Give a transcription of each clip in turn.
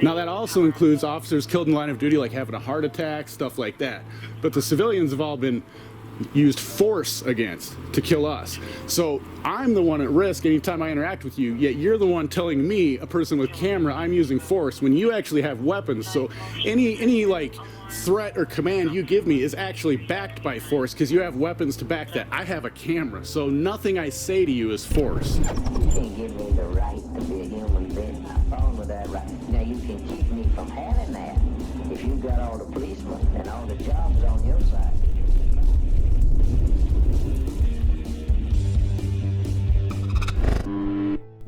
Now that also includes officers killed in line of duty, like having a heart attack, stuff like that. But the civilians have all been used force against to kill us. So I'm the one at risk anytime I interact with you, yet you're the one telling me, a person with camera, I'm using force when you actually have weapons. So any like threat or command you give me is actually backed by force because you have weapons to back that. I have a camera, so nothing I say to you is force. You can give me the right to be a human being. I'm fine with that right. Now you can keep me from having that if you've got all the policemen and all the jobs on your side.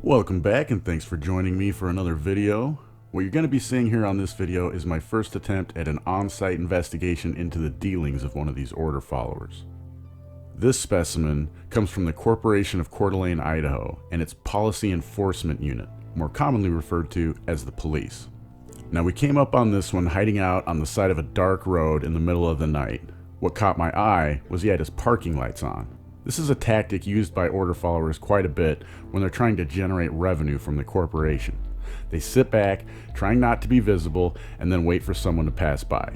Welcome back and thanks for joining me for another video. What you're going to be seeing here on this video is my first attempt at an on-site investigation into the dealings of one of these order followers. This specimen comes from the Corporation of Coeur d'Alene, Idaho, and its Policy Enforcement Unit, more commonly referred to as the police. Now we came up on this one hiding out on the side of a dark road in the middle of the night. What caught my eye was he had his parking lights on. This is a tactic used by order followers quite a bit when they're trying to generate revenue from the corporation. They sit back, trying not to be visible, and then wait for someone to pass by.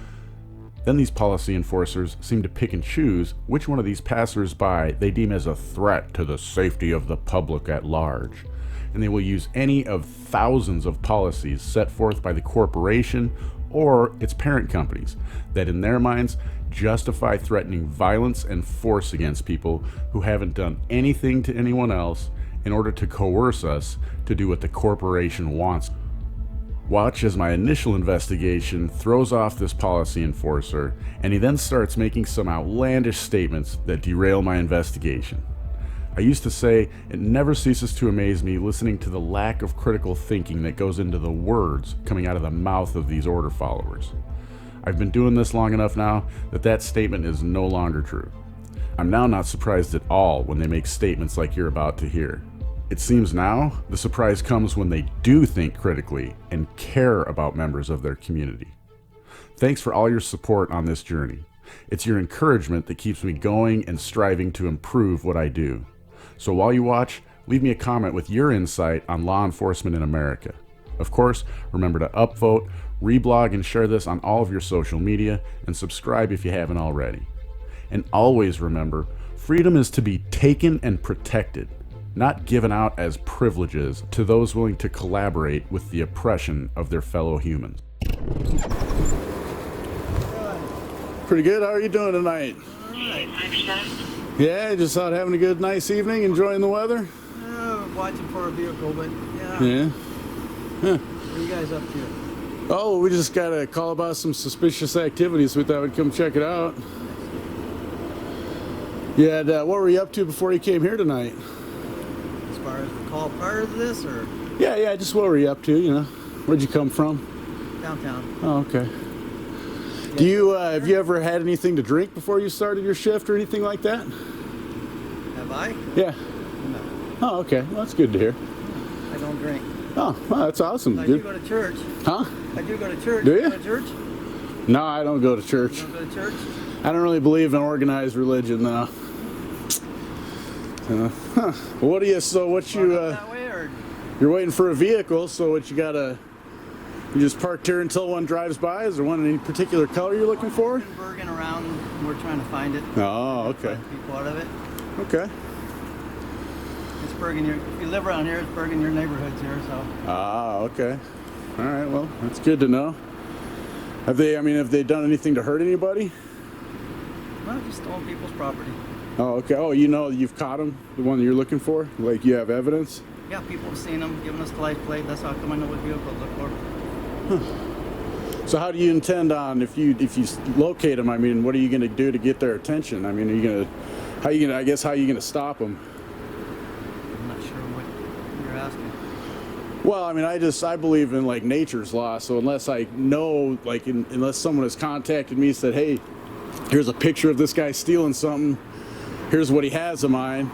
Then these policy enforcers seem to pick and choose which one of these passers-by they deem as a threat to the safety of the public at large. And they will use any of thousands of policies set forth by the corporation or its parent companies that in their minds justify threatening violence and force against people who haven't done anything to anyone else in order to coerce us to do what the corporation wants. Watch as my initial investigation throws off this policy enforcer, and he then starts making some outlandish statements that derail my investigation. I used to say it never ceases to amaze me listening to the lack of critical thinking that goes into the words coming out of the mouth of these order followers. I've been doing this long enough now that that statement is no longer true. I'm now not surprised at all when they make statements like you're about to hear. It seems now the surprise comes when they do think critically and care about members of their community. Thanks for all your support on this journey. It's your encouragement that keeps me going and striving to improve what I do. So while you watch, leave me a comment with your insight on law enforcement in America. Of course, remember to upvote, reblog, and share this on all of your social media, and subscribe if you haven't already. And always remember, freedom is to be taken and protected, not given out as privileges to those willing to collaborate with the oppression of their fellow humans. Pretty good. How are you doing tonight? Yeah, just out having a good, nice evening, enjoying the weather. Watching for a vehicle, but yeah. Yeah. Huh. What are you guys up to? Oh, we just got a call about some suspicious activities. We thought we'd come check it out. Yeah, what were you up to before you came here tonight? As far as the call prior to this, or Yeah, just what were you up to, you know? Where'd you come from? downtown? Oh, okay. Do you, have you ever had anything to drink before you started your shift or anything like that? Have I? Yeah. No, Oh, okay. Well, that's good to hear. I don't drink. Oh, well, that's awesome, I do dude. go to church. Huh? I do go to church. Do you? Go to church? No, I don't go to church. You don't go to church? I don't really believe in organized religion, though. Well, what do you, so what you, That way, or you're waiting for a vehicle, so what you gotta, you just parked here until one drives by? Is there one in any particular color you're looking for? Bergen around, and we're trying to find it. Oh, okay. Find people out of it. Okay. It's Bergen. If you live around here, it's Bergen. Your neighborhood's here, so. Ah, okay. All right, well, that's good to know. Have they done anything to hurt anybody? Well, just stolen people's property. Oh, okay. Oh, you know you've caught him, the one that you're looking for? Like you have evidence? Yeah, people have seen them, giving us the license plate. That's how come I know what vehicle to look for. So how do you intend on, if you locate them, I mean, what are you going to do to get their attention? I mean, how are you going to stop them? I'm not sure what you're asking. Well, I mean, I believe in like nature's law. So unless I know, like, unless someone has contacted me and said, hey, here's a picture of this guy stealing something, here's what he has of mine.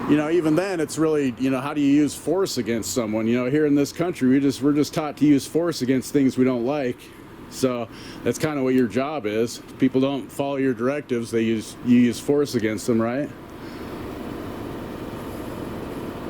You know, even then, it's really, you know, how do you use force against someone? You know, here in this country, we're just taught to use force against things we don't like. So that's kind of what your job is. If people don't follow your directives, you use force against them, right?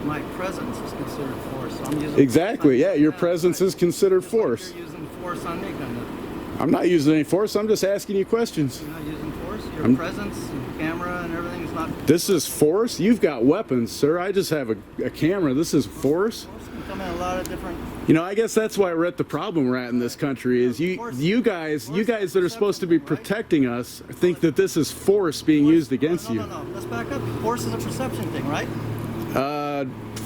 My presence is considered force. so I'm using Exactly. force on Yeah, you. your presence is considered Just like force. You're using force on me, kind of. I'm not using any force. I'm just asking you questions. You're not using force. Your presence, and camera, and everything is not. This is force? You've got weapons, sir. I just have a camera. This is force? Force can come in a lot of different. You know, I guess that's why we're at the problem we're at in this country is you guys that are supposed to be protecting us think that this is force being used against you. No. Let's back up. Force is a perception thing, right?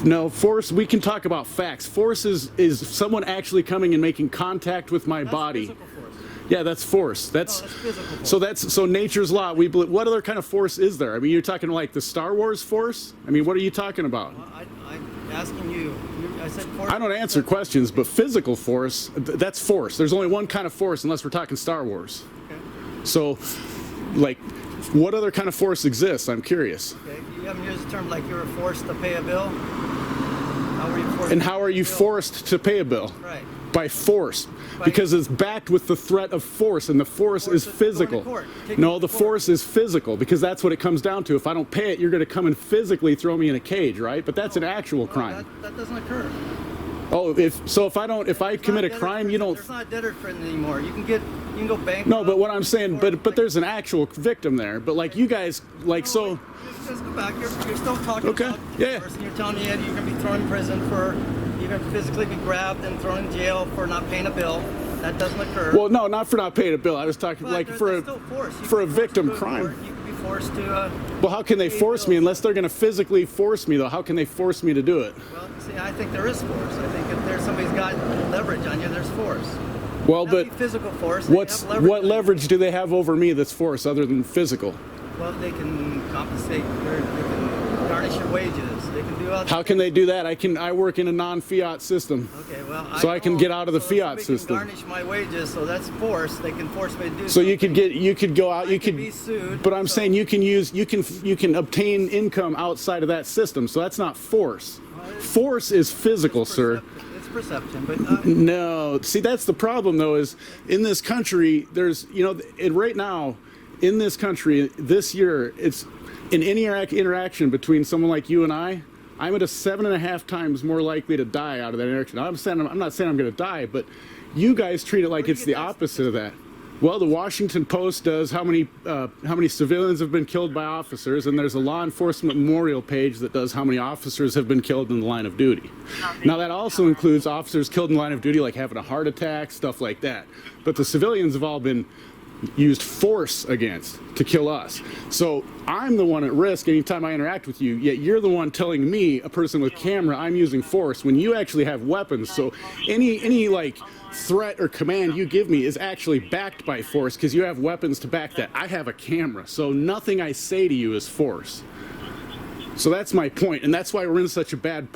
No, force, we can talk about facts. Force is someone actually coming and making contact with my body. Physical force. Yeah, that's force. That's physical force. so nature's law. We believe, what other kind of force is there? I mean, you're talking like the Star Wars force? I mean, what are you talking about? Well, I'm asking you. I said force. I don't answer questions, but physical force, that's force. There's only one kind of force unless we're talking Star Wars. Okay. So, like, what other kind of force exists? I'm curious. Okay. You haven't used the term like you were forced to pay a bill. How were you forced? And how are you forced to pay a bill? Right. By force. Because it's backed with the threat of force, and the force is Force is physical. going to court. Take No, it the to court. force is physical, because that's what it comes down to. If I don't pay it, you're going to come and physically throw me in a cage, right? But that's an actual crime. That doesn't occur. Oh, if I commit a crime, you don't. There's not a debtor friend anymore. You can go bankrupt. No, but what I'm saying, but there's an actual victim there. But like you guys, like so. Just go back. You're still talking Okay, about yeah. the person. You're telling me that you're going to be thrown in prison for, you're going to physically be grabbed and thrown in jail for not paying a bill. That doesn't occur. Well, no, not for not paying a bill. I was talking But like there's for still force. You for a can be forced victim to go to crime. court. You can be forced to. Well, how can they pay force me bills. unless they're going to physically force me though? How can they force me to do it? Well, see, I think there is force. I think if there's somebody's got leverage on you, there's force. Well, That'd but be physical force. They what have leverage on you. leverage do they have over me that's force other than physical? Well, they can compensate. They can garnish your wages. They can do other. How can they do that? I work in a non-fiat system. Okay, well, So I can know. get out of the So fiat somebody can system. garnish my wages, so that's force. They can force me to do. So you something. could go out, I you could could be sued. But I'm so- saying you can obtain income outside of that system. So that's not force. Force is physical, sir. It's perception, but No, see that's the problem though is in this country there's right now in this country this year it's in any interaction between someone like you and I'm at a 7.5 times more likely to die out of that interaction. I'm not saying I'm going to die, but you guys treat it like Where'd it's you the get that opposite of that. Well, the Washington Post does how many civilians have been killed by officers, and there's a law enforcement memorial page that does how many officers have been killed in the line of duty. Now that also includes officers killed in the line of duty, like having a heart attack, stuff like that. But the civilians have all been used force against to kill us. So I'm the one at risk anytime I interact with you, yet you're the one telling me, a person with camera, I'm using force when you actually have weapons. So any like threat or command you give me is actually backed by force because you have weapons to back that. I have a camera, so nothing I say to you is force. So that's my point, and that's why we're in such a bad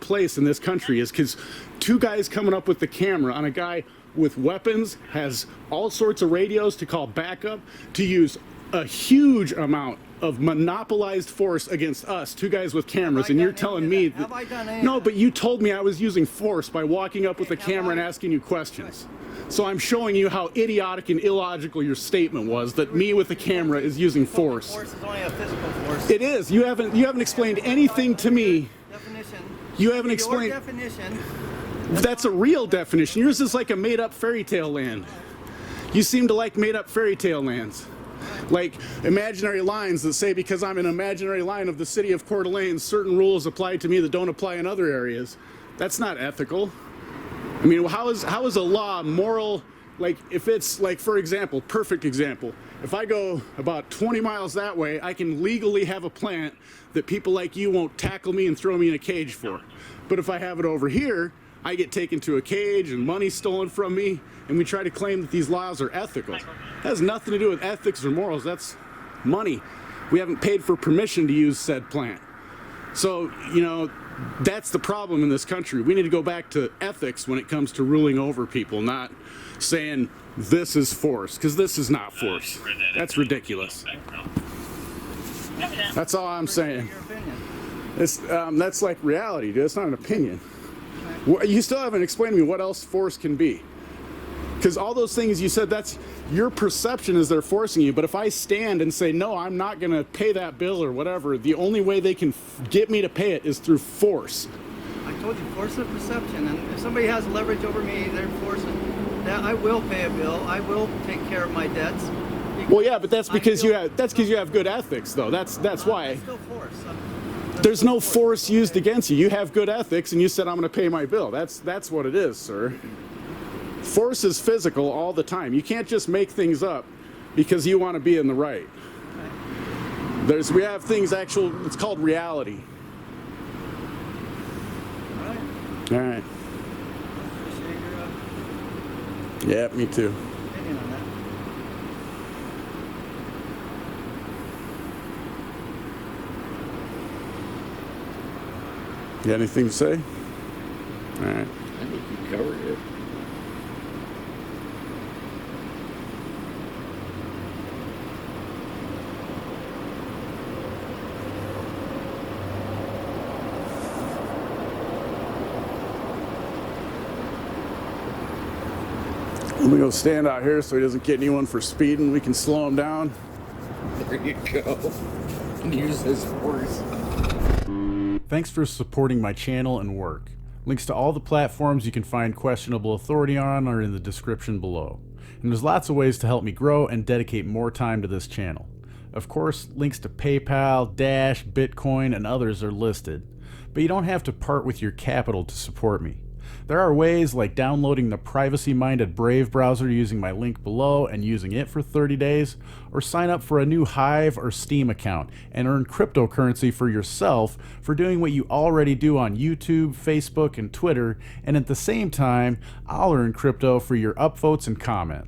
place in this country, is because two guys coming up with the camera on a guy with weapons, has all sorts of radios to call backup, to use a huge amount of monopolized force against us, two guys with cameras, and you're telling me that, Have I done any no, of but you told me I was using force by walking up with a camera and asking you questions. So I'm showing you how idiotic and illogical your statement was, that me with the camera is using force. Force is only a physical force. It is. You haven't explained anything to me. Definition. You haven't Your explained. definition. That's a real definition. Yours is like a made-up fairy tale land. You seem to like made-up fairy tale lands. Like imaginary lines that say because I'm an imaginary line of the city of Coeur d'Alene, certain rules apply to me that don't apply in other areas. That's not ethical. I mean, how is a law moral? Like if it's like, for example, perfect example, if I go about 20 miles that way, I can legally have a plant that people like you won't tackle me and throw me in a cage for. But if I have it over here, I get taken to a cage and money stolen from me, and we try to claim that these laws are ethical. That has nothing to do with ethics or morals. That's money. We haven't paid for permission to use said plant. So, that's the problem in this country. We need to go back to ethics when it comes to ruling over people, not saying this is force, because this is not force. That's ridiculous. That's all I'm saying. Your opinion. That's like reality, dude. It's not an opinion. You still haven't explained to me what else force can be. Because all those things you said, that's your perception is they're forcing you. But if I stand and say, no, I'm not going to pay that bill or whatever, the only way they can get me to pay it is through force. I told you, force of perception. And if somebody has leverage over me, they're forcing that I will pay a bill. I will take care of my debts. Well, yeah, but that's because you have good ethics, though. That's why. It's still force. There's no force used against you. You have good ethics, and you said I'm going to pay my bill. That's what it is, sir. Force is physical all the time. You can't just make things up because you want to be in the right. We have things it's called reality. All right. All right. Appreciate your Yeah, me too. opinion on that. You got anything to say? All right. I think you covered it. I'm gonna go stand out here so he doesn't get anyone for speeding. We can slow him down. There you go. Use his force. Thanks for supporting my channel and work. Links to all the platforms you can find questionable authority on are in the description below. And there's lots of ways to help me grow and dedicate more time to this channel. Of course, links to PayPal, Dash, Bitcoin, and others are listed. But you don't have to part with your capital to support me. There are ways like downloading the privacy-minded Brave browser using my link below and using it for 30 days, or sign up for a new Hive or Steam account and earn cryptocurrency for yourself for doing what you already do on YouTube, Facebook, and Twitter, and at the same time, I'll earn crypto for your upvotes and comments.